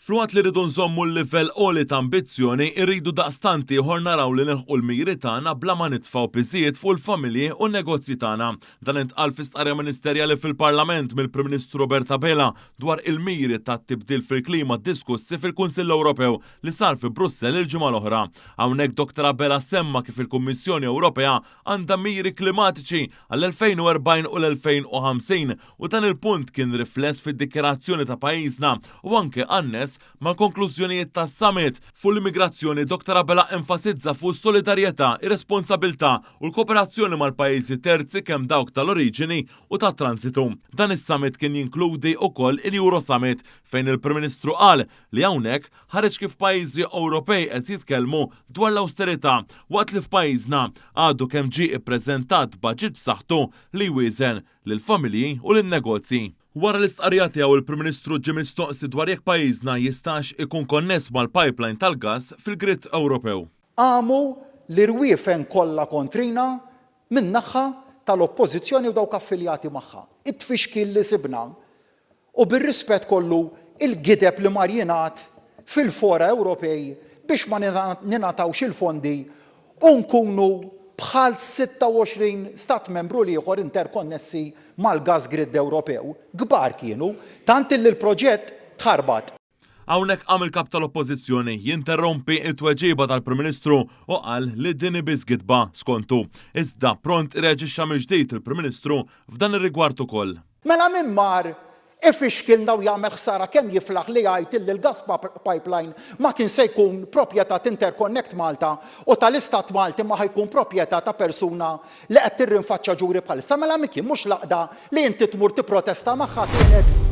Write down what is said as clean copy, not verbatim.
Fluwat li rridu nżommu l-livell qoli ta' ambizzjoni, irridu daqstanti ieħor naraw li nilħqu l-miri tagħna bla ma nitfgħu piżijiet fuq il-familji u n-negozji tagħna. Dan intqal fi stqarrija ministerjali fil-Parlament mill-Prim Ministru Roberta Bela dwar il-miri tat-tibdil fil-klima diskussi fil-Kunsill Ewropew li sar fi Brussell il-ġimgħa l-oħra. Hawnhekk Dr. Bela semma kif il-Kummissjoni Ewropea għandha miri klimatiċi għall-2040 u l-2050 u dan il-punt kien rifless fid-dikjerazzjoni ta' pajjiżna u anke annes mal-konklużjonijiet tas-summit fuq l-immigrazzjoni. Dr. Bela enfasizza fuq solidarjetà, ir-responsabilità u l-kooperazzjoni mal-pajjiżi terzi kemm dawk tal-oriġini u tat-transitu. Dan is-summit kien jinkludi wkoll il-Euro Summit fejn il-Prim Ministru qal li hawnhekk ħareġ kif pajjiżi Ewropej qed jitkellmu dwar l-awsterità waqt li f'pajjiżna għadu kemm ġie ippreżentat baġit b'saħħtu li jwieżen lill-familji u lin-negozji. Wara l-istqarrija tiegħu il-Prim Ministru ġie mistoqsi dwar jekk pajjiżna jistax ikun konness mal-pipeline tal-gass fil-Gridd Ewropew. Għamu l-irwiefen kollha kontrina min-naħa tal-oppożizzjoni u dawk affiljati magħha. It-tfixkil li sibna u bir-rispett kollu il-gideb li mar jingħad fil-fora Ewropej biex ma ningħatawx il-fondi u nkunu bħal 26 stat membru ieħor interkonnessi mal-gas grid Ewropew. Kbar kienu, tant li l-proġett tħarbat. Hawnhekk qam il-kap tal-Oppożizzjoni jinterrompi t-tweġiba tal-Prim Ministru u qal li din biss gidba skontu. Iżda pront ireġixxa mill-ġdid il-Prim Ministru f'dan ir-rigward ukoll. Mela min mar ifixkilna u jagħmel ħsara kemm jiflaħ li jgħid li l-gas pipeline ma kien se jkun proprjetà Interconnect Malta u tal-Istat Malti ma ħajkun proprjetà ta' persuna li qed tirrinfaċċa ġuri bħalissa. Mela min kien mhux laqda li inti tmur tipprotesta magħha kienet